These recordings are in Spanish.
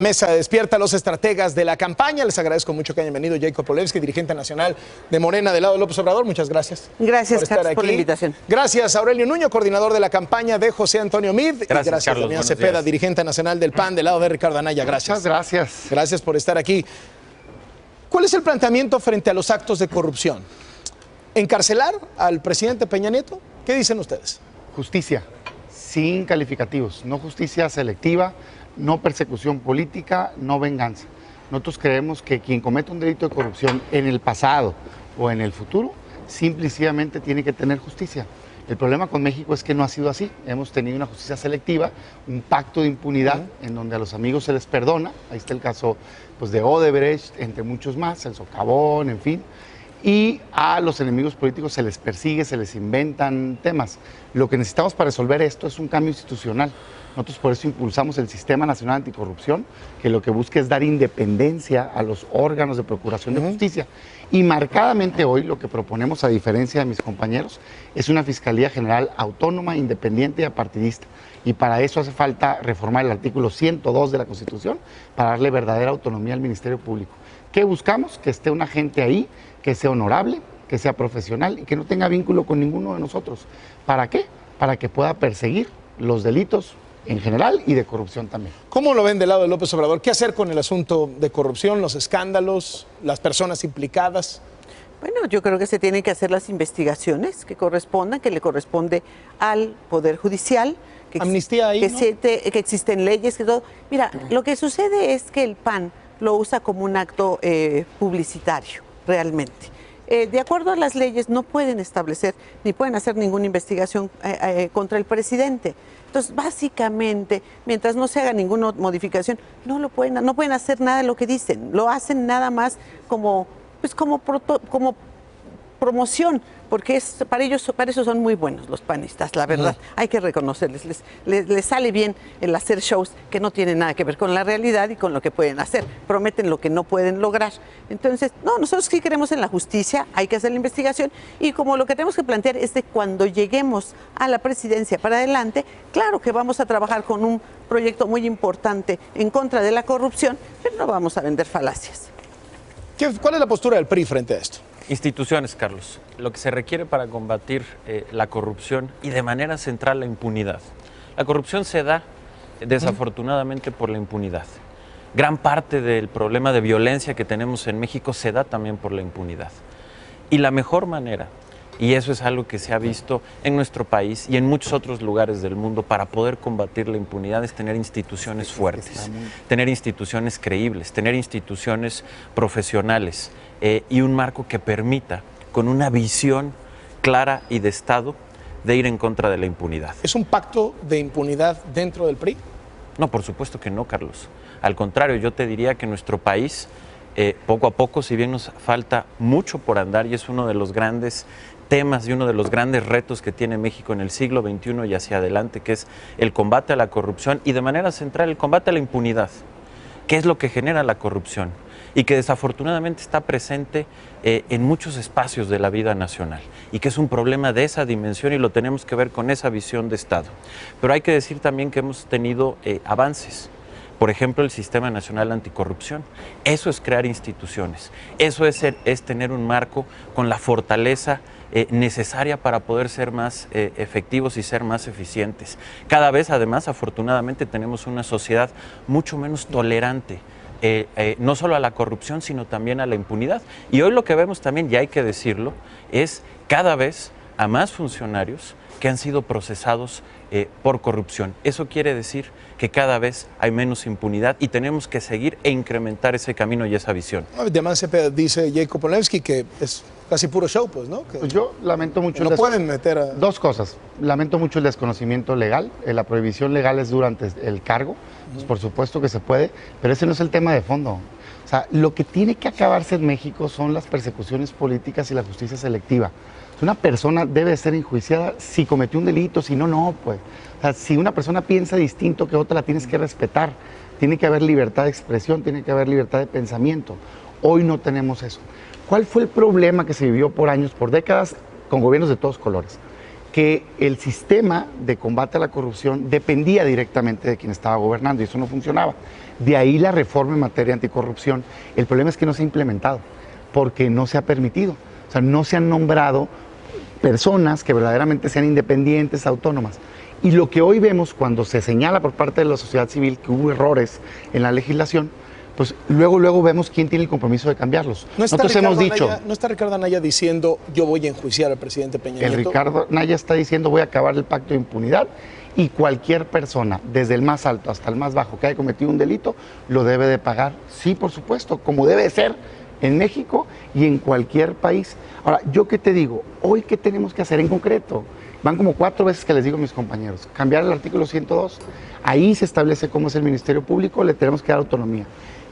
Mesa despierta a los estrategas de la campaña. Les agradezco mucho que hayan venido. Jacob Polewski, dirigente nacional de Morena del lado de López Obrador. Muchas gracias. Gracias, Carlos, por la invitación. Gracias, Aurelio Nuño, coordinador de la campaña de José Antonio Meade. Gracias, Carlos, Damián Cepeda, dirigente nacional del PAN del lado de Ricardo Anaya. Gracias. Muchas gracias. Gracias por estar aquí. ¿Cuál es el planteamiento frente a los actos de corrupción? ¿Encarcelar al presidente Peña Nieto? ¿Qué dicen ustedes? Justicia, sin calificativos, no justicia selectiva, no persecución política, no venganza. Nosotros creemos que quien comete un delito de corrupción en el pasado o en el futuro, simple y sencillamente tiene que tener justicia. El problema con México es que no ha sido así. Hemos tenido una justicia selectiva, un pacto de impunidad en donde a los amigos se les perdona. Ahí está el caso pues, de Odebrecht, entre muchos más, el Socavón, en fin. Y a los enemigos políticos se les persigue, se les inventan temas. Lo que necesitamos para resolver esto es un cambio institucional. Nosotros por eso impulsamos el Sistema Nacional Anticorrupción, que lo que busca es dar independencia a los órganos de procuración de justicia. Y marcadamente hoy lo que proponemos, a diferencia de mis compañeros, es una Fiscalía General autónoma, independiente y apartidista. Y para eso hace falta reformar el artículo 102 de la Constitución para darle verdadera autonomía al Ministerio Público. ¿Qué buscamos? Que esté un agente ahí, que sea honorable, que sea profesional y que no tenga vínculo con ninguno de nosotros. ¿Para qué? Para que pueda perseguir los delitos en general y de corrupción también. ¿Cómo lo ven del lado de López Obrador? ¿Qué hacer con el asunto de corrupción, los escándalos, las personas implicadas? Bueno, yo creo que se tienen que hacer las investigaciones que correspondan, que le corresponde al Poder Judicial. Que amnistía ahí, que existen leyes, que todo. Mira, lo que sucede es que el PAN lo usa como un acto publicitario, realmente. De acuerdo a las leyes, no pueden establecer ni pueden hacer ninguna investigación contra el presidente. Entonces, básicamente, mientras no se haga ninguna modificación, no pueden hacer nada de lo que dicen. Lo hacen nada más como promoción, porque para eso son muy buenos los panistas, la verdad. Hay que reconocerles, les sale bien el hacer shows que no tienen nada que ver con la realidad y con lo que pueden hacer. Prometen lo que no pueden lograr. Entonces, no, nosotros sí creemos en la justicia, hay que hacer la investigación y como lo que tenemos que plantear es de cuando lleguemos a la presidencia para adelante, claro que vamos a trabajar con un proyecto muy importante en contra de la corrupción, pero no vamos a vender falacias. ¿Cuál es la postura del PRI frente a esto? Instituciones, Carlos. Lo que se requiere para combatir la corrupción y de manera central la impunidad. La corrupción se da desafortunadamente por la impunidad. Gran parte del problema de violencia que tenemos en México se da también por la impunidad. Y la mejor manera, y eso es algo que se ha visto en nuestro país y en muchos otros lugares del mundo para poder combatir la impunidad es tener instituciones fuertes, tener instituciones creíbles, tener instituciones profesionales y un marco que permita, con una visión clara y de Estado, de ir en contra de la impunidad. ¿Es un pacto de impunidad dentro del PRI? No, por supuesto que no, Carlos. Al contrario, yo te diría que nuestro país, poco a poco, si bien nos falta mucho por andar y es uno de los grandes temas y uno de los grandes retos que tiene México en el siglo XXI y hacia adelante, que es el combate a la corrupción y de manera central el combate a la impunidad. ¿Qué es lo que genera la corrupción? Y que desafortunadamente está presente en muchos espacios de la vida nacional y que es un problema de esa dimensión y lo tenemos que ver con esa visión de Estado. Pero hay que decir también que hemos tenido avances. Por ejemplo, el Sistema Nacional Anticorrupción. Eso es crear instituciones. Eso es tener un marco con la fortaleza necesaria para poder ser más efectivos y ser más eficientes. Cada vez, además, afortunadamente, tenemos una sociedad mucho menos tolerante, no solo a la corrupción, sino también a la impunidad. Y hoy lo que vemos también, y hay que decirlo, es cada vez a más funcionarios que han sido procesados por corrupción. Eso quiere decir que cada vez hay menos impunidad y tenemos que seguir e incrementar ese camino y esa visión. Damián Cepeda dice Jacob Polewski que es casi puro show, pues, ¿no? Que pues yo lamento mucho no pueden meter a... Dos cosas. Lamento mucho el desconocimiento legal. La prohibición legal es durante el cargo. Pues por supuesto que se puede, pero ese no es el tema de fondo. O sea, lo que tiene que acabarse en México son las persecuciones políticas y la justicia selectiva. Una persona debe ser enjuiciada si cometió un delito, si no, no, pues. O sea, si una persona piensa distinto que otra, la tienes que respetar. Tiene que haber libertad de expresión, tiene que haber libertad de pensamiento. Hoy no tenemos eso. ¿Cuál fue el problema que se vivió por años, por décadas, con gobiernos de todos colores? que el sistema de combate a la corrupción dependía directamente de quien estaba gobernando y eso no funcionaba. De ahí la reforma en materia anticorrupción. El problema es que no se ha implementado porque no se ha permitido. O sea, no se han nombrado personas que verdaderamente sean independientes, autónomas. Y lo que hoy vemos cuando se señala por parte de la sociedad civil que hubo errores en la legislación, pues luego vemos quién tiene el compromiso de cambiarlos. Nosotros hemos dicho... ¿No está Ricardo Anaya diciendo yo voy a enjuiciar al presidente Peña Nieto? El Ricardo Anaya está diciendo voy a acabar el pacto de impunidad y cualquier persona, desde el más alto hasta el más bajo, que haya cometido un delito, lo debe de pagar. Sí, por supuesto, como debe de ser en México y en cualquier país. Ahora, ¿yo qué te digo? Hoy, ¿qué tenemos que hacer en concreto? Van como 4 veces que les digo a mis compañeros, cambiar el artículo 102, ahí se establece cómo es el Ministerio Público, le tenemos que dar autonomía.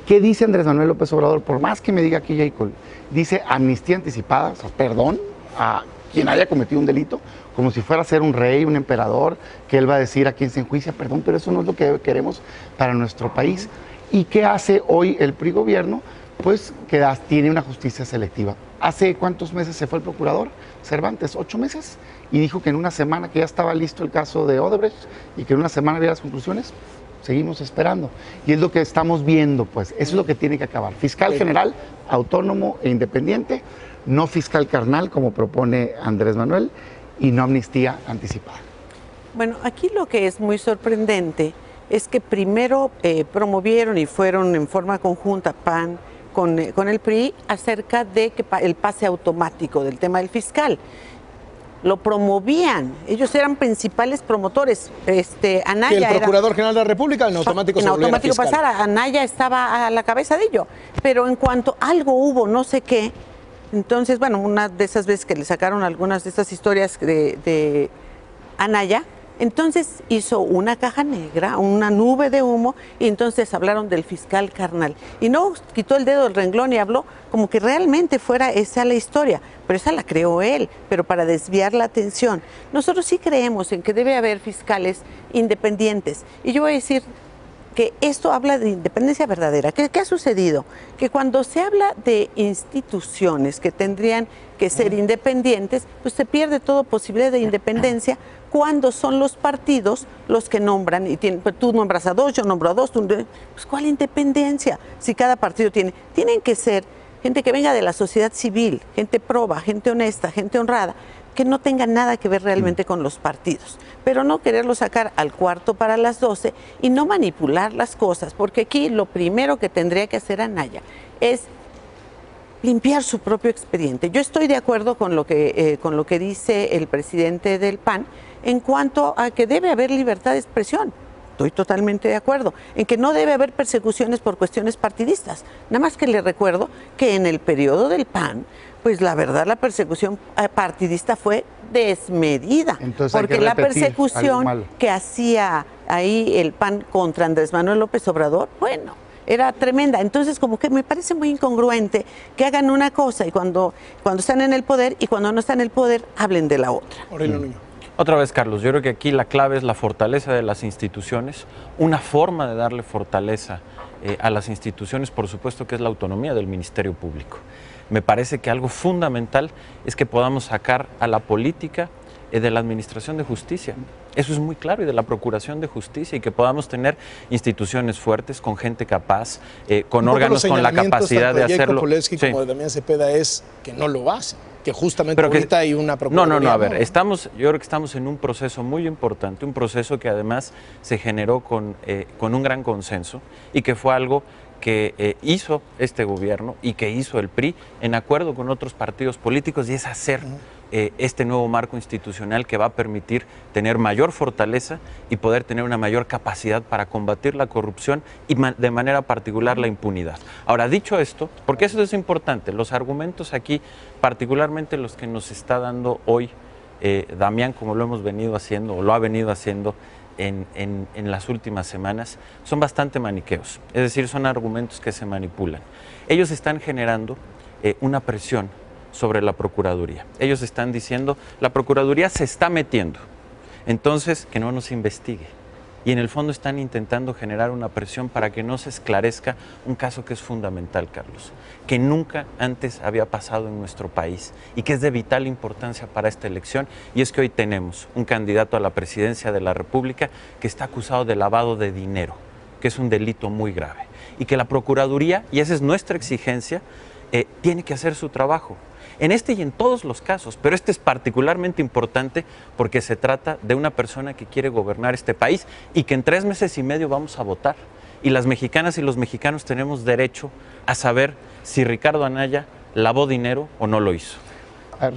¿Qué dice Andrés Manuel López Obrador? Por más que me diga aquí Jacob, dice amnistía anticipada, o sea, perdón a quien haya cometido un delito, como si fuera a ser un rey, un emperador, que él va a decir a quien se enjuicia, perdón, pero eso no es lo que queremos para nuestro país. ¿Y qué hace hoy el PRI gobierno? Pues que tiene una justicia selectiva. ¿Hace cuántos meses se fue el procurador Cervantes? 8 meses. Y dijo que en una semana, que ya estaba listo el caso de Odebrecht y que en una semana había las conclusiones. Seguimos esperando. Y es lo que estamos viendo, pues. Eso es lo que tiene que acabar. Fiscal general, autónomo e independiente, no fiscal carnal, como propone Andrés Manuel, y no amnistía anticipada. Bueno, aquí lo que es muy sorprendente es que primero promovieron y fueron en forma conjunta PAN con el PRI acerca de que el pase automático del tema del fiscal. Lo promovían, ellos eran principales promotores. Anaya que el Procurador General de la República en automático se volviera fiscal. pasara, Anaya estaba a la cabeza de ello, pero en cuanto algo hubo, no sé qué, entonces, bueno, una de esas veces que le sacaron algunas de estas historias de Anaya, entonces hizo una caja negra, una nube de humo, y entonces hablaron del fiscal carnal. Y no quitó el dedo del renglón y habló como que realmente fuera esa la historia, pero esa la creó él, pero para desviar la atención. Nosotros sí creemos en que debe haber fiscales independientes. Y yo voy a decir que esto habla de independencia verdadera. ¿Qué ha sucedido? Que cuando se habla de instituciones que tendrían que ser independientes, pues se pierde toda posibilidad de independencia cuando son los partidos los que nombran, y pues tú nombras a 2, yo nombro a 2, pues ¿cuál independencia? Si cada partido tienen que ser gente que venga de la sociedad civil, gente proba, gente honesta, gente honrada, que no tenga nada que ver realmente con los partidos, pero no quererlo sacar al cuarto para las 12 y no manipular las cosas, porque aquí lo primero que tendría que hacer Anaya es limpiar su propio expediente. Yo estoy de acuerdo con lo que dice el presidente del PAN en cuanto a que debe haber libertad de expresión. Estoy totalmente de acuerdo en que no debe haber persecuciones por cuestiones partidistas. Nada más que le recuerdo que en el periodo del PAN, pues la verdad la persecución partidista fue desmedida. Entonces, porque la persecución que hacía ahí el PAN contra Andrés Manuel López Obrador, bueno, era tremenda. Entonces, como que me parece muy incongruente que hagan una cosa y cuando están en el poder y cuando no están en el poder hablen de la otra. Aurelio Nuño. Otra vez, Carlos, yo creo que aquí la clave es la fortaleza de las instituciones. Una forma de darle fortaleza a las instituciones, por supuesto, que es la autonomía del Ministerio Público. Me parece que algo fundamental es que podamos sacar a la política de la Administración de Justicia. Eso es muy claro, y de la Procuración de Justicia, y que podamos tener instituciones fuertes, con gente capaz, con órganos con la capacidad de hacerlo. Sí. Como de Damián Cepeda es que no lo hacen, que justamente ahorita hay una Procuraduría. No, a ver, yo creo que estamos en un proceso muy importante, un proceso que además se generó con un gran consenso y que fue algo que hizo este gobierno y que hizo el PRI en acuerdo con otros partidos políticos, y es hacer este nuevo marco institucional que va a permitir tener mayor fortaleza y poder tener una mayor capacidad para combatir la corrupción y de manera particular la impunidad. Ahora, dicho esto, porque eso es importante, los argumentos aquí, particularmente los que nos está dando hoy Damián, como lo hemos venido haciendo o lo ha venido haciendo en las últimas semanas, son bastante maniqueos, es decir, son argumentos que se manipulan. Ellos están generando una presión sobre la Procuraduría. Ellos están diciendo, la Procuraduría se está metiendo, entonces que no nos investigue. y en el fondo están intentando generar una presión para que no se esclarezca un caso que es fundamental, Carlos, que nunca antes había pasado en nuestro país y que es de vital importancia para esta elección, y es que hoy tenemos un candidato a la presidencia de la República que está acusado de lavado de dinero, que es un delito muy grave, y que la Procuraduría, y esa es nuestra exigencia, tiene que hacer su trabajo. En este y en todos los casos, pero este es particularmente importante porque se trata de una persona que quiere gobernar este país y que en 3 meses y medio vamos a votar. Y las mexicanas y los mexicanos tenemos derecho a saber si Ricardo Anaya lavó dinero o no lo hizo.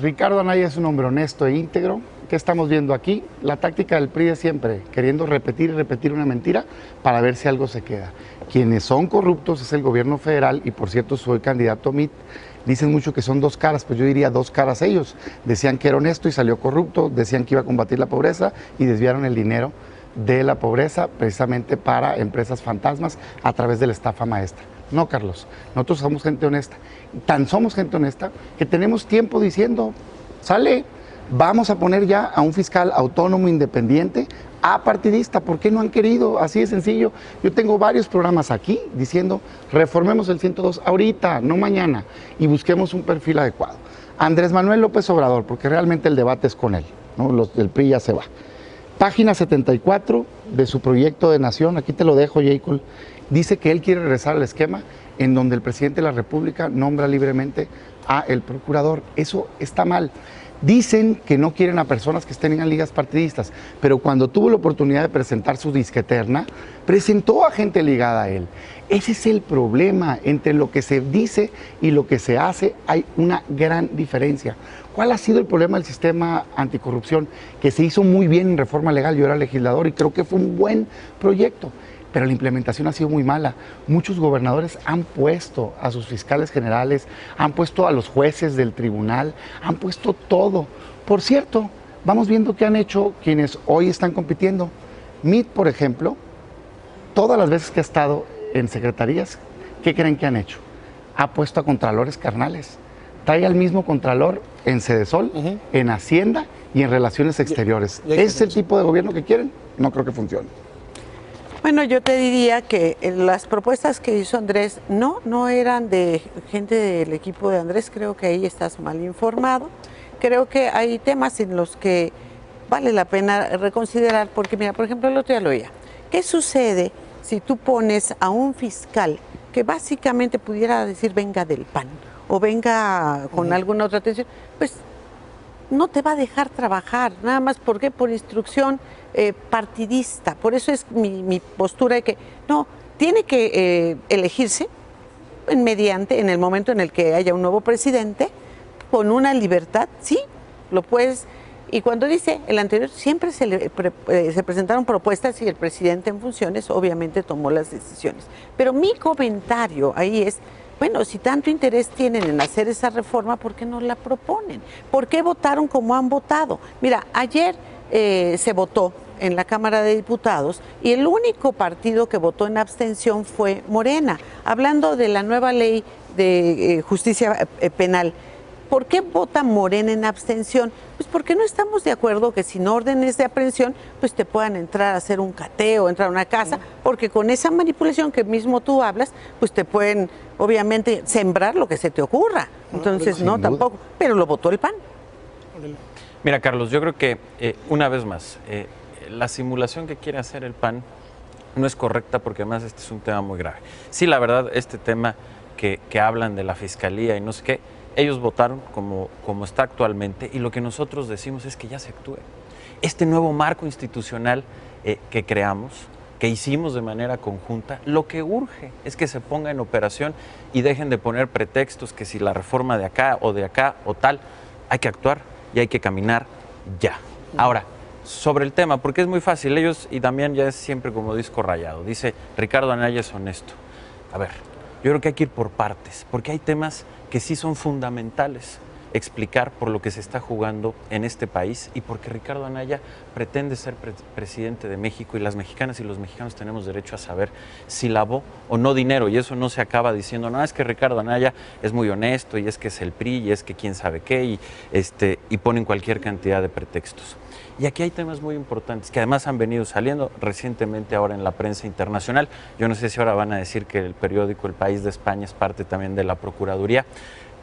Ricardo Anaya es un hombre honesto e íntegro. ¿Qué estamos viendo aquí? La táctica del PRI es siempre queriendo repetir y repetir una mentira para ver si algo se queda. Quienes son corruptos es el gobierno federal, y por cierto soy candidato a MIT. Dicen mucho que son 2 caras, pues yo diría 2 caras ellos. Decían que era honesto y salió corrupto, decían que iba a combatir la pobreza y desviaron el dinero de la pobreza precisamente para empresas fantasmas a través de la estafa maestra. No, Carlos, nosotros somos gente honesta. Tan somos gente honesta que tenemos tiempo diciendo, sale, vamos a poner ya a un fiscal autónomo, independiente, apartidista. ¿Por qué no han querido? Así de sencillo. Yo tengo varios programas aquí diciendo, reformemos el 102 ahorita, no mañana, y busquemos un perfil adecuado. Andrés Manuel López Obrador, porque realmente el debate es con él, ¿no? El PRI ya se va. Página 74 de su proyecto de nación, aquí te lo dejo, Jacob, dice que él quiere regresar al esquema en donde el presidente de la República nombra libremente a el procurador. Eso está mal. Dicen que no quieren a personas que estén en ligas partidistas, pero cuando tuvo la oportunidad de presentar su disqueterna, presentó a gente ligada a él. Ese es el problema. Entre lo que se dice y lo que se hace hay una gran diferencia. ¿Cuál ha sido el problema del sistema anticorrupción? Que se hizo muy bien en reforma legal. Yo era legislador y creo que fue un buen proyecto, pero la implementación ha sido muy mala. Muchos gobernadores han puesto a sus fiscales generales, han puesto a los jueces del tribunal, han puesto todo. Por cierto, vamos viendo qué han hecho quienes hoy están compitiendo. MIT, por ejemplo, todas las veces que ha estado en secretarías, ¿qué creen que han hecho? Ha puesto a contralores carnales. Trae al mismo contralor en Sedesol, en Hacienda y en Relaciones Exteriores. ¿Ese es el tipo de gobierno que quieren? No creo que funcione. Bueno, yo te diría que las propuestas que hizo Andrés no eran de gente del equipo de Andrés, creo que ahí estás mal informado. Creo que hay temas en los que vale la pena reconsiderar, porque mira, por ejemplo, el otro día lo oía. ¿Qué sucede si tú pones a un fiscal que básicamente pudiera decir venga del PAN o venga con alguna otra atención? Pues no te va a dejar trabajar, nada más porque por instrucción partidista. Por eso es mi postura de que no, tiene que elegirse en el momento en el que haya un nuevo presidente, con una libertad, sí, lo puedes. Y cuando dice el anterior, siempre se presentaron propuestas y el presidente en funciones obviamente tomó las decisiones. Pero mi comentario ahí es, bueno, si tanto interés tienen en hacer esa reforma, ¿por qué no la proponen? ¿Por qué votaron como han votado? Mira, ayer se votó en la Cámara de Diputados y el único partido que votó en abstención fue Morena. Hablando de la nueva ley de justicia penal, ¿por qué vota Morena en abstención? Pues porque no estamos de acuerdo que sin órdenes de aprehensión pues te puedan entrar a hacer un cateo, entrar a una casa, porque con esa manipulación que mismo tú hablas, pues te pueden obviamente sembrar lo que se te ocurra. Entonces no, tampoco, pero lo votó el PAN. Mira, Carlos, yo creo que una vez más, la simulación que quiere hacer el PAN no es correcta, porque además este es un tema muy grave. Sí, la verdad, este tema que hablan de la fiscalía y no sé qué, ellos votaron como está actualmente, y lo que nosotros decimos es que ya se actúe. Este nuevo marco institucional que creamos, que hicimos de manera conjunta, lo que urge es que se ponga en operación y dejen de poner pretextos que si la reforma de acá o tal, hay que actuar y hay que caminar ya. Ahora, sobre el tema, porque es muy fácil, ellos, y también ya es siempre como disco rayado, dice Ricardo Anaya es honesto. A ver, yo creo que hay que ir por partes, porque hay temas que sí son fundamentales explicar por lo que se está jugando en este país y porque Ricardo Anaya pretende ser presidente de México y las mexicanas y los mexicanos tenemos derecho a saber si lavó o no dinero, y eso no se acaba diciendo, no, es que Ricardo Anaya es muy honesto y es que es el PRI y es que quién sabe qué y ponen cualquier cantidad de pretextos. Y aquí hay temas muy importantes que además han venido saliendo recientemente ahora en la prensa internacional. Yo no sé si ahora van a decir que el periódico El País de España es parte también de la Procuraduría,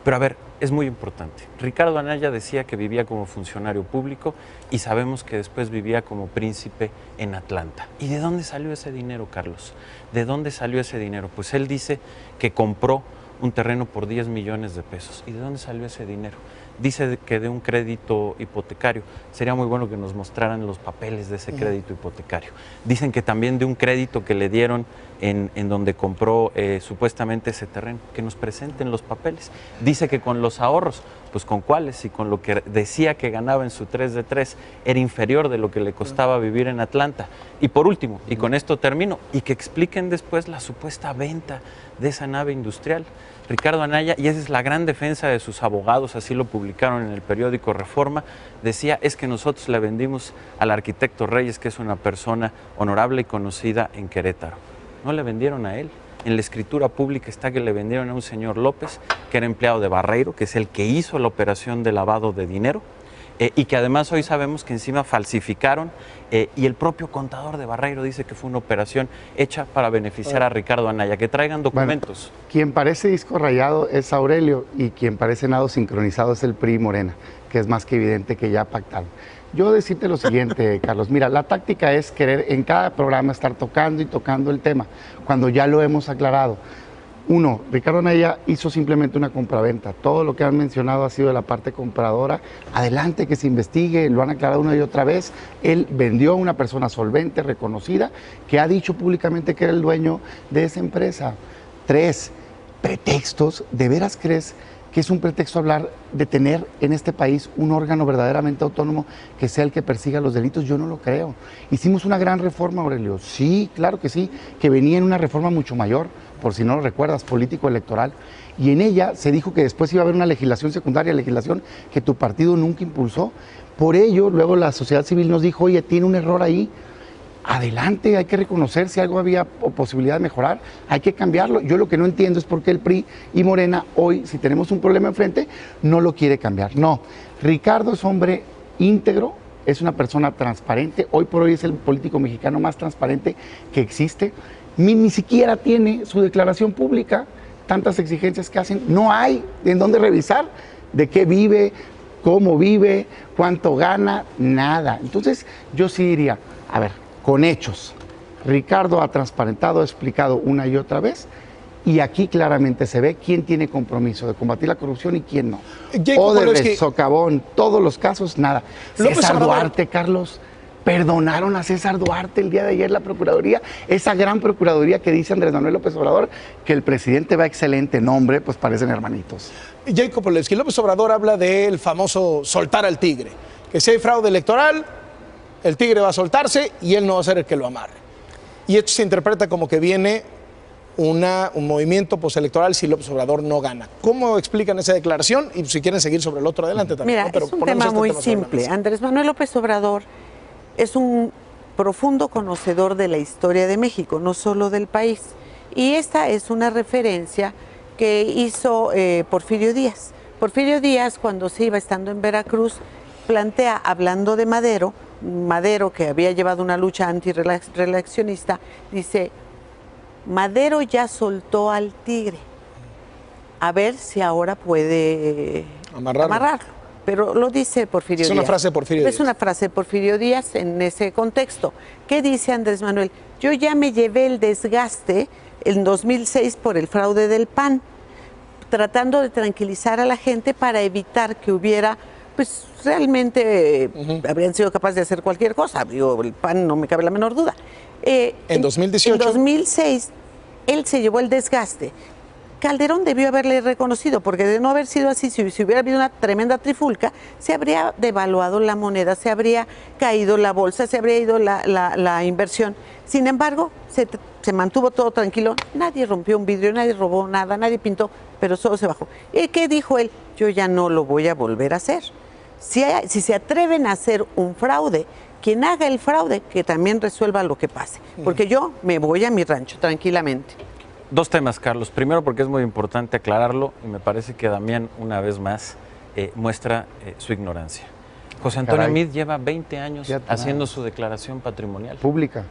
pero a ver, es muy importante. Ricardo Anaya decía que vivía como funcionario público y sabemos que después vivía como príncipe en Atlanta. ¿Y de dónde salió ese dinero, Carlos? ¿De dónde salió ese dinero? Pues él dice que compró un terreno por 10 millones de pesos. ¿Y de dónde salió ese dinero? Dice que de un crédito hipotecario. Sería muy bueno que nos mostraran los papeles de ese crédito hipotecario. Dicen que también de un crédito que le dieron en donde compró supuestamente ese terreno, que nos presenten los papeles. Dice que con los ahorros, pues con cuáles, y con lo que decía que ganaba en su 3 de 3 era inferior de lo que le costaba vivir en Atlanta. Y por último, y con esto termino, y que expliquen después la supuesta venta de esa nave industrial. Ricardo Anaya, y esa es la gran defensa de sus abogados, así lo publicaron en el periódico Reforma, decía, es que nosotros le vendimos al arquitecto Reyes, que es una persona honorable y conocida en Querétaro. No le vendieron a él. En la escritura pública está que le vendieron a un señor López, que era empleado de Barreiro, que es el que hizo la operación de lavado de dinero, y que además hoy sabemos que encima falsificaron, y el propio contador de Barreiro dice que fue una operación hecha para beneficiar a Ricardo Anaya. Que traigan documentos. Bueno, quien parece disco rayado es Aurelio y quien parece nado sincronizado es el PRI y Morena, que es más que evidente que ya pactaron. Yo decirte lo siguiente, Carlos, mira, la táctica es querer en cada programa estar tocando y tocando el tema, cuando ya lo hemos aclarado. Uno, Ricardo Anaya hizo simplemente una compraventa. Todo lo que han mencionado ha sido de la parte compradora. Adelante, que se investigue, lo han aclarado una y otra vez. Él vendió a una persona solvente, reconocida, que ha dicho públicamente que era el dueño de esa empresa. 3, pretextos. ¿De veras crees que es un pretexto hablar de tener en este país un órgano verdaderamente autónomo que sea el que persiga los delitos? Yo no lo creo. Hicimos una gran reforma, Aurelio. Sí, claro que sí, que venía en una reforma mucho mayor, por si no lo recuerdas, político-electoral, y en ella se dijo que después iba a haber una legislación secundaria, legislación que tu partido nunca impulsó. Por ello, luego la sociedad civil nos dijo, oye, tiene un error ahí, adelante, hay que reconocer si algo había posibilidad de mejorar, hay que cambiarlo. Yo lo que no entiendo es por qué el PRI y Morena hoy, si tenemos un problema enfrente, no lo quiere cambiar. No, Ricardo es hombre íntegro, es una persona transparente, hoy por hoy es el político mexicano más transparente que existe. Ni siquiera tiene su declaración pública, tantas exigencias que hacen, no hay en dónde revisar de qué vive, cómo vive, cuánto gana, nada. Entonces yo sí diría, a ver, con hechos, Ricardo ha transparentado, ha explicado una y otra vez, y aquí claramente se ve quién tiene compromiso de combatir la corrupción y quién no. Odebrecht, Socavón, todos los casos, nada. César Duarte, Carlos, perdonaron a César Duarte el día de ayer la Procuraduría, esa gran Procuraduría que dice Andrés Manuel López Obrador que el presidente va excelente nombre, pues parecen hermanitos. Jacob Polensky, López Obrador habla del famoso soltar al tigre, que si hay fraude electoral, el tigre va a soltarse y él no va a ser el que lo amarre. Y esto se interpreta como que viene un movimiento postelectoral si López Obrador no gana. ¿Cómo explican esa declaración? Y si quieren seguir sobre el otro, adelante también. Mira, es un tema muy simple. Andrés Manuel López Obrador es un profundo conocedor de la historia de México, no solo del país. Y esta es una referencia que hizo Porfirio Díaz. Porfirio Díaz, cuando se iba estando en Veracruz, plantea, hablando de Madero, que había llevado una lucha antirreeleccionista, dice, Madero ya soltó al tigre, a ver si ahora puede amarrarlo. Pero lo dice Porfirio Díaz. Es una frase de Porfirio Díaz. Es una frase de Porfirio Díaz en ese contexto. ¿Qué dice Andrés Manuel? Yo ya me llevé el desgaste en 2006 por el fraude del PAN, tratando de tranquilizar a la gente para evitar que hubiera, pues realmente habrían sido capaces de hacer cualquier cosa. Digo, el PAN no me cabe la menor duda. En 2018. En 2006, él se llevó el desgaste. Calderón debió haberle reconocido, porque de no haber sido así, si hubiera habido una tremenda trifulca, se habría devaluado la moneda, se habría caído la bolsa, se habría ido la inversión. Sin embargo, se mantuvo todo tranquilo, nadie rompió un vidrio, nadie robó nada, nadie pintó, pero solo se bajó. ¿Y qué dijo él? Yo ya no lo voy a volver a hacer. Si se atreven a hacer un fraude, quien haga el fraude, que también resuelva lo que pase, porque yo me voy a mi rancho tranquilamente. Dos temas, Carlos. Primero, porque es muy importante aclararlo y me parece que Damián, una vez más, muestra su ignorancia. José Antonio Meade lleva 20 años haciendo su declaración patrimonial. Pública.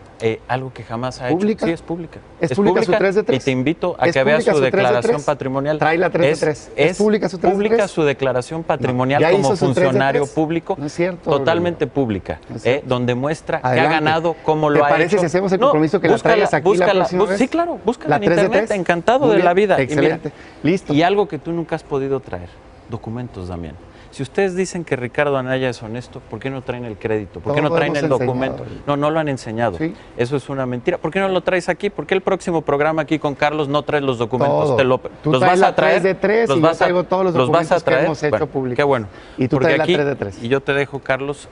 Algo que jamás ha ¿Pública? hecho. Sí, es pública. ¿Es pública su 3 de 3? Y te invito a que veas su declaración patrimonial. Trae la 3 de 3. Es pública su 3 de 3. Pública su declaración patrimonial como funcionario público. No es cierto. Totalmente pública. No es cierto. Donde muestra Adelante. que ha ganado, cómo lo ha hecho. ¿Te parece si hacemos el compromiso que la traigas aquí la próxima vez? Sí, claro. Búscala ¿La en 3 de internet. 3? Encantado Muy de la bien, vida. excelente. Y mira, listo. Y algo que tú nunca has podido traer. Documentos, Damián. Si ustedes dicen que Ricardo Anaya es honesto, ¿por qué no traen el crédito? ¿Por qué no traen el documento? No, no lo han enseñado. ¿Sí? Eso es una mentira. ¿Por qué no lo traes aquí? ¿Por qué el próximo programa aquí con Carlos no traes los documentos? Tú los traes vas a traer. 3 de 3 y yo traigo todos los documentos que hemos hecho públicos. Qué bueno. Y tú traes la 3 de 3. Y yo te dejo, Carlos,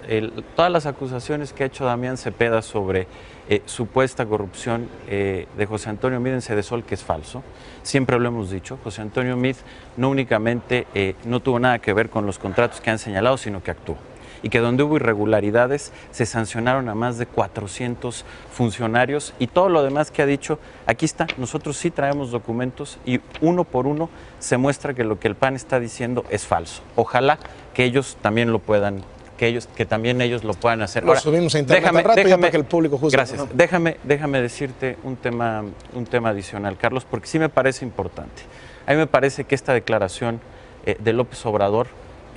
todas las acusaciones que ha hecho Damián Cepeda sobre supuesta corrupción de José Antonio Meade en Sedesol, que es falso. Siempre lo hemos dicho, José Antonio Meade no únicamente no tuvo nada que ver con los contratos que han señalado, sino que actuó. Y que donde hubo irregularidades se sancionaron a más de 400 funcionarios y todo lo demás que ha dicho, aquí está, nosotros sí traemos documentos y uno por uno se muestra que lo que el PAN está diciendo es falso. Ojalá que ellos también lo puedan que también ellos lo puedan hacer. Lo subimos a internet al rato ya para que el público juzgue. Gracias. ¿No? Déjame decirte un tema adicional, Carlos, porque sí me parece importante. A mí me parece que esta declaración de López Obrador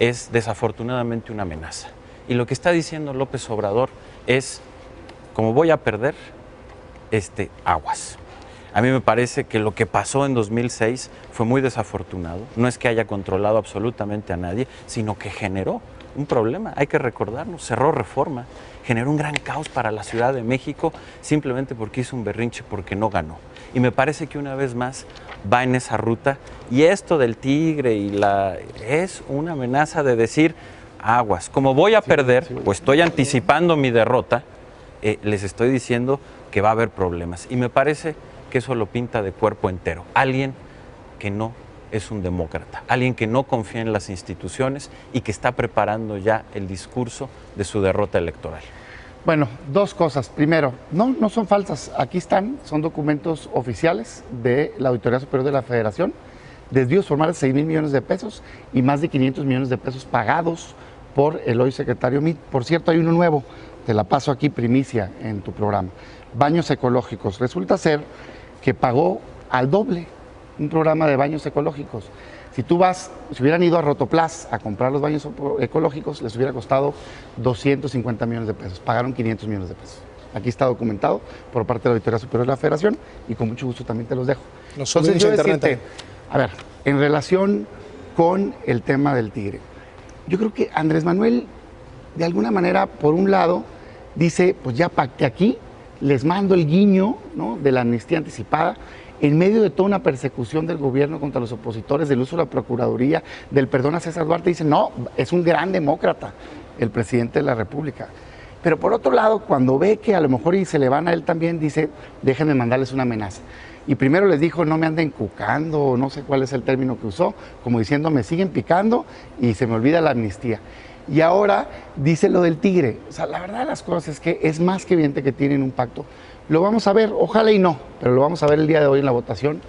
es desafortunadamente una amenaza. Y lo que está diciendo López Obrador es, como voy a perder, aguas. A mí me parece que lo que pasó en 2006 fue muy desafortunado. No es que haya controlado absolutamente a nadie, sino que generó un problema, hay que recordarnos, cerró Reforma, generó un gran caos para la Ciudad de México simplemente porque hizo un berrinche, porque no ganó. Y me parece que una vez más va en esa ruta y esto del tigre es una amenaza de decir aguas, como voy a perder, pues estoy anticipando mi derrota, les estoy diciendo que va a haber problemas. Y me parece que eso lo pinta de cuerpo entero. Alguien que no es un demócrata, alguien que no confía en las instituciones y que está preparando ya el discurso de su derrota electoral. Bueno, dos cosas. Primero, no son falsas. Aquí están, son documentos oficiales de la Auditoría Superior de la Federación, desvíos formales de 6,000 millones de pesos y más de 500 millones de pesos pagados por el hoy secretario Meade. Por cierto, hay uno nuevo, te la paso aquí primicia en tu programa. Baños ecológicos. Resulta ser que pagó al doble un programa de baños ecológicos. Si hubieran ido a Rotoplas a comprar los baños ecológicos, les hubiera costado 250 millones de pesos. Pagaron 500 millones de pesos. Aquí está documentado por parte de la Auditoría Superior de la Federación y con mucho gusto también te los dejo. Entonces, yo decirte, a ver, en relación con el tema del tigre, yo creo que Andrés Manuel, de alguna manera, por un lado, dice, pues ya pacté aquí, les mando el guiño, ¿no?, de la amnistía anticipada, en medio de toda una persecución del gobierno contra los opositores, del uso de la Procuraduría, del perdón a César Duarte, dice, no, es un gran demócrata el presidente de la República. Pero por otro lado, cuando ve que a lo mejor y se le van a él también, dice, déjenme mandarles una amenaza. Y primero les dijo, no me anden cucando, no sé cuál es el término que usó, como diciendo, me siguen picando y se me olvida la amnistía. Y ahora dice lo del tigre. O sea, la verdad de las cosas es que es más que evidente que tienen un pacto. Lo vamos a ver, ojalá y no, pero lo vamos a ver el día de hoy en la votación,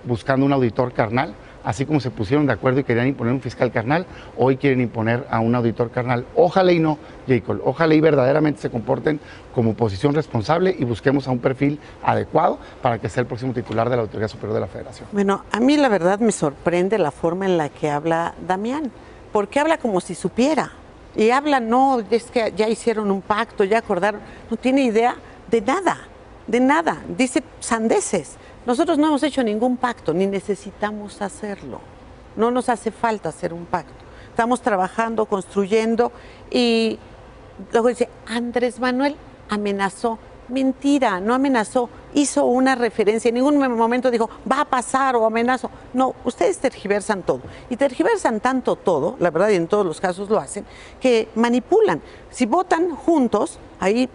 buscando un auditor carnal, así como se pusieron de acuerdo y querían imponer un fiscal carnal, hoy quieren imponer a un auditor carnal. Ojalá y no, Jacob, ojalá y verdaderamente se comporten como oposición responsable y busquemos a un perfil adecuado para que sea el próximo titular de la Auditoría Superior de la Federación. Bueno, a mí la verdad me sorprende la forma en la que habla Damián, porque habla como si supiera, y habla, no, es que ya hicieron un pacto, ya acordaron, no tiene idea de nada, dice sandeces. Nosotros no hemos hecho ningún pacto, ni necesitamos hacerlo. No nos hace falta hacer un pacto. Estamos trabajando, construyendo y luego dice, Andrés Manuel amenazó Mentira, no amenazó, hizo una referencia, en ningún momento dijo, va a pasar o amenazo. No, ustedes tergiversan todo. Y tergiversan tanto todo, la verdad, y en todos los casos lo hacen, que manipulan. Si votan juntos, ahí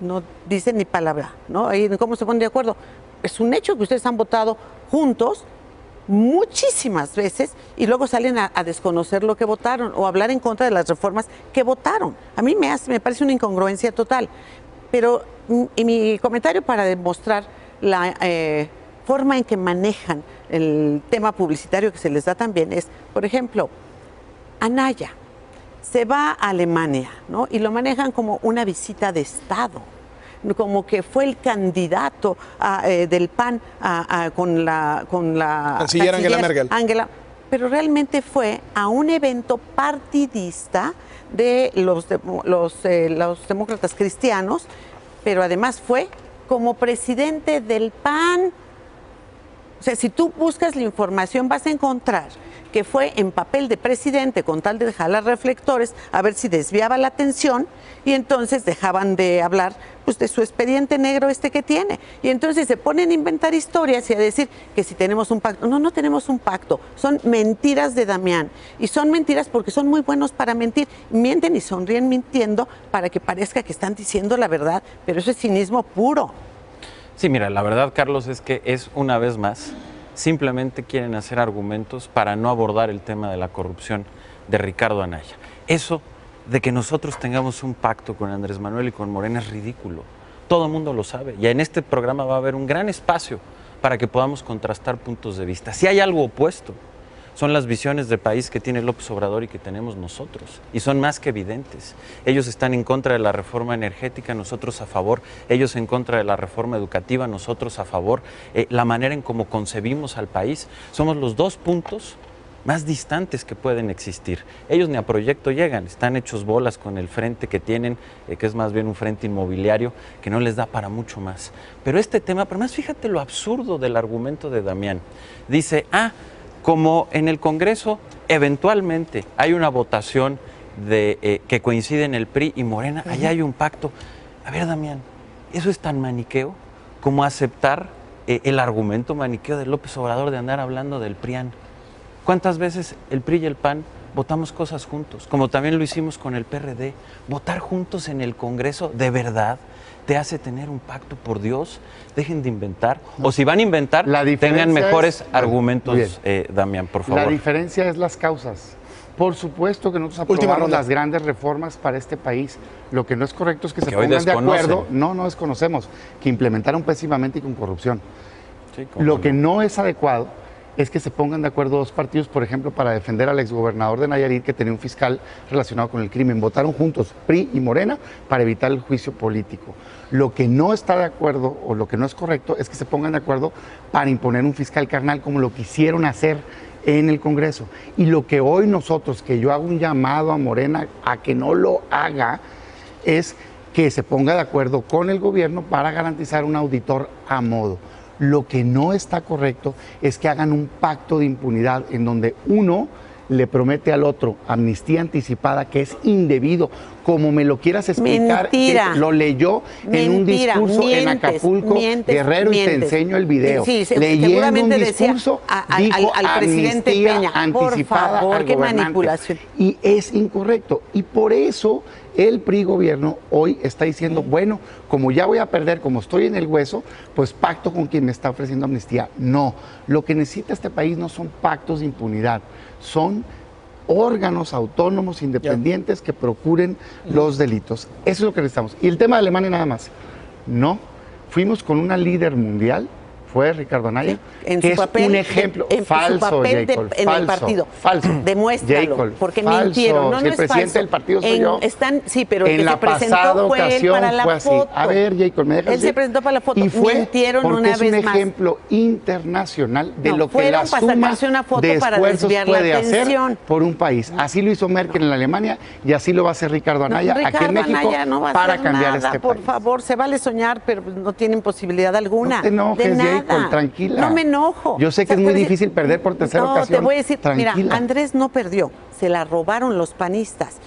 no dicen ni palabra, ¿no? Ahí cómo se ponen de acuerdo. Es un hecho que ustedes han votado juntos muchísimas veces y luego salen a desconocer lo que votaron o hablar en contra de las reformas que votaron. A mí me parece una incongruencia total. Pero y mi comentario para demostrar la forma en que manejan el tema publicitario que se les da también es, por ejemplo, Anaya se va a Alemania, ¿no? Y lo manejan como una visita de Estado, como que fue el candidato del PAN con la canciller Angela Merkel. Pero realmente fue a un evento partidista de los demócratas cristianos, pero además fue como presidente del PAN. O sea, si tú buscas la información vas a encontrar que fue en papel de presidente con tal de jalar reflectores a ver si desviaba la atención y entonces dejaban de hablar pues, de su expediente negro que tiene. Y entonces se ponen a inventar historias y a decir que si tenemos un pacto. No, no tenemos un pacto. Son mentiras de Damián. Y son mentiras porque son muy buenos para mentir. Mienten y sonríen mintiendo para que parezca que están diciendo la verdad, pero eso es cinismo puro. Sí, mira, la verdad, Carlos, es que es una vez más, simplemente quieren hacer argumentos para no abordar el tema de la corrupción de Ricardo Anaya. Eso de que nosotros tengamos un pacto con Andrés Manuel y con Morena es ridículo. Todo el mundo lo sabe. Y en este programa va a haber un gran espacio para que podamos contrastar puntos de vista. Si hay algo opuesto, son las visiones de país que tiene López Obrador y que tenemos nosotros. Y son más que evidentes. Ellos están en contra de la reforma energética, nosotros a favor. Ellos en contra de la reforma educativa, nosotros a favor. La manera en cómo concebimos al país. Somos los dos puntos más distantes que pueden existir. Ellos ni a proyecto llegan, están hechos bolas con el frente que tienen, que es más bien un frente inmobiliario, que no les da para mucho más. Pero este tema, pero más fíjate lo absurdo del argumento de Damián. Dice, como en el Congreso eventualmente hay una votación que coincide en el PRI y Morena, allá hay un pacto. A ver, Damián, ¿eso es tan maniqueo como aceptar el argumento maniqueo de López Obrador de andar hablando del PRIAN? ¿Cuántas veces el PRI y el PAN votamos cosas juntos? Como también lo hicimos con el PRD. Votar juntos en el Congreso, ¿de verdad te hace tener un pacto? Por Dios, dejen de inventar. No. O si van a inventar, tengan mejores argumentos, Damián, por favor. La diferencia es las causas. Por supuesto que nosotros aprobamos las grandes reformas para este país. Lo que no es correcto es que se pongan de acuerdo. No desconocemos. Que implementaron pésimamente y con corrupción. Sí, lo que no es adecuado es que se pongan de acuerdo dos partidos, por ejemplo, para defender al exgobernador de Nayarit, que tenía un fiscal relacionado con el crimen. Votaron juntos PRI y Morena para evitar el juicio político. Lo que no está de acuerdo o lo que no es correcto es que se pongan de acuerdo para imponer un fiscal carnal como lo quisieron hacer en el Congreso. Y lo que hoy nosotros, que yo hago un llamado a Morena a que no lo haga, es que se ponga de acuerdo con el gobierno para garantizar un auditor a modo. Lo que no está correcto es que hagan un pacto de impunidad en donde uno le promete al otro amnistía anticipada, que es indebido, como me lo quieras explicar. Mentira. Que lo leyó en un discurso en Acapulco, Guerrero, y te enseño el video. Sí, leyendo un discurso, dijo al presidente Peña, anticipada, por favor, al qué gobernante. manipulación. Y es incorrecto. Y por eso el PRI gobierno hoy está diciendo, bueno, como ya voy a perder, como estoy en el hueso, pues pacto con quien me está ofreciendo amnistía. No, lo que necesita este país no son pactos de impunidad, son órganos autónomos, independientes, que procuren los delitos. Eso es lo que necesitamos. Y el tema de Alemania nada más. No, fuimos con una líder mundial, fue Ricardo Anaya, que es un ejemplo falso, Jacob, en el partido. Falso. Demuéstralo, Jacob, porque falso. mintieron. No, Si no el es presidente falso. del partido soy yo. Sí, pero el en que la se presentó pasada fue él ocasión para la fue así. foto. A ver, Jacob, ¿me dejas Él se presentó para la foto. Y fue mintieron porque una es vez un más. ejemplo internacional de lo que fueron la para suma sacarse una foto de para esfuerzos desviar la puede hacer atención. por un país. Así lo hizo Merkel en Alemania y así lo va a hacer Ricardo Anaya aquí en México Anaya no va a para hacer cambiar nada, este por país. favor, se vale soñar, pero no tienen posibilidad alguna. No te enojes, de nada. Jacob, tranquila. No me enojo. Yo sé que es muy difícil perder por tercera ocasión. No, te voy a decir, tranquila. mira, Andrés no perdió, se la robaron los panistas.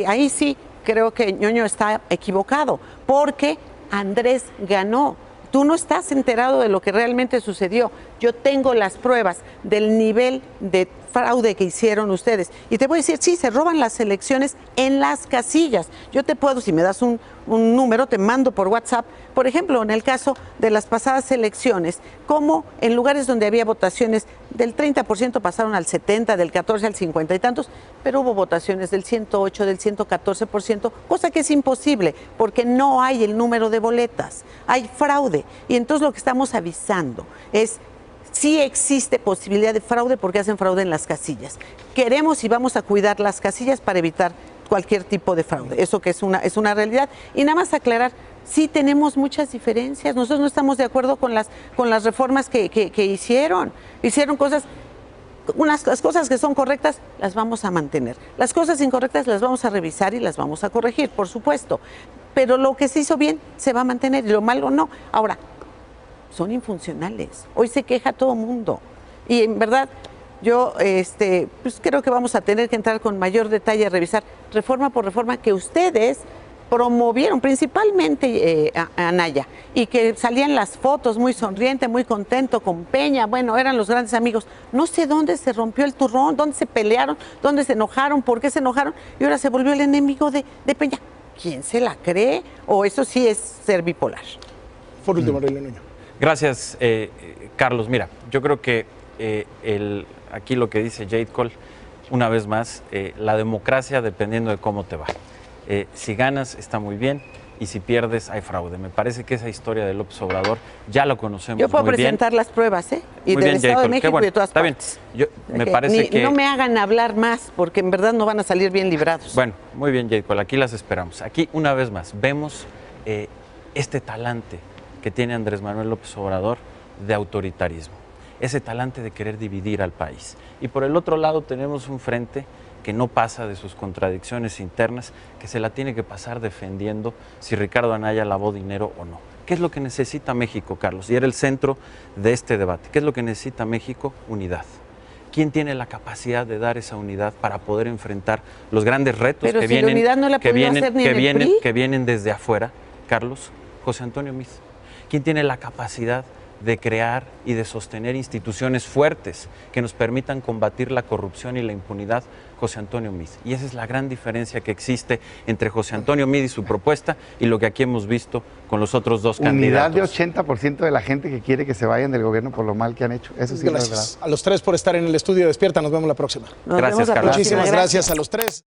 Ahí sí creo que Ñoño está equivocado, porque Andrés ganó. Tú no estás enterado de lo que realmente sucedió. Yo tengo las pruebas del nivel de fraude que hicieron ustedes. Y te voy a decir, sí, se roban las elecciones en las casillas. Yo te puedo, si me das un número, te mando por WhatsApp. Por ejemplo, en el caso de las pasadas elecciones, como en lugares donde había votaciones del 30% pasaron al 70%, del 14% al 50% y tantos, pero hubo votaciones del 108%, del 114%, cosa que es imposible, porque no hay el número de boletas, hay fraude. Y entonces lo que estamos avisando es, sí existe posibilidad de fraude porque hacen fraude en las casillas. Queremos y vamos a cuidar las casillas para evitar cualquier tipo de fraude. Eso que es una realidad. Y nada más aclarar, sí tenemos muchas diferencias. Nosotros no estamos de acuerdo con las reformas que hicieron. Hicieron cosas, las cosas que son correctas las vamos a mantener. Las cosas incorrectas las vamos a revisar y las vamos a corregir, por supuesto. Pero lo que se hizo bien se va a mantener y lo malo no. Ahora, son infuncionales. Hoy se queja todo el mundo. Y en verdad, yo pues creo que vamos a tener que entrar con mayor detalle a revisar reforma por reforma que ustedes promovieron, principalmente Anaya, y que salían las fotos muy sonriente, muy contento con Peña. Bueno, eran los grandes amigos. No sé dónde se rompió el turrón, dónde se pelearon, dónde se enojaron, por qué se enojaron, y ahora se volvió el enemigo de Peña. ¿Quién se la cree? O eso sí es ser bipolar. Por último, Aurelio Nuño. Gracias, Carlos. Mira, yo creo que aquí lo que dice Jade Cole, una vez más, la democracia dependiendo de cómo te va. Si ganas está muy bien y si pierdes hay fraude. Me parece que esa historia de López Obrador ya lo conocemos muy bien. Yo puedo presentar las pruebas, ¿eh? Y muy del bien, Estado de Cole, México bueno, y de todas partes. Bien. Me parece que... No me hagan hablar más porque en verdad no van a salir bien librados. Bueno, muy bien, Jade Cole, aquí las esperamos. Aquí, una vez más, vemos este talante que tiene Andrés Manuel López Obrador de autoritarismo, ese talante de querer dividir al país. Y por el otro lado tenemos un frente que no pasa de sus contradicciones internas, que se la tiene que pasar defendiendo si Ricardo Anaya lavó dinero o no. ¿Qué es lo que necesita México, Carlos? Y era el centro de este debate. ¿Qué es lo que necesita México? Unidad. ¿Quién tiene la capacidad de dar esa unidad para poder enfrentar los grandes retos pero que si vienen, la unidad no la que vienen desde afuera? Carlos, José Antonio Meade. ¿Quién tiene la capacidad de crear y de sostener instituciones fuertes que nos permitan combatir la corrupción y la impunidad? José Antonio Meade. Y esa es la gran diferencia que existe entre José Antonio Meade y su propuesta y lo que aquí hemos visto con los otros dos candidatos. Unidad de 80% de la gente que quiere que se vayan del gobierno por lo mal que han hecho. Eso sí es verdad. Gracias a los tres por estar en el estudio Despierta. Nos vemos la próxima. Nos Gracias, vemos la Carlos. próxima. Muchísimas gracias a los tres.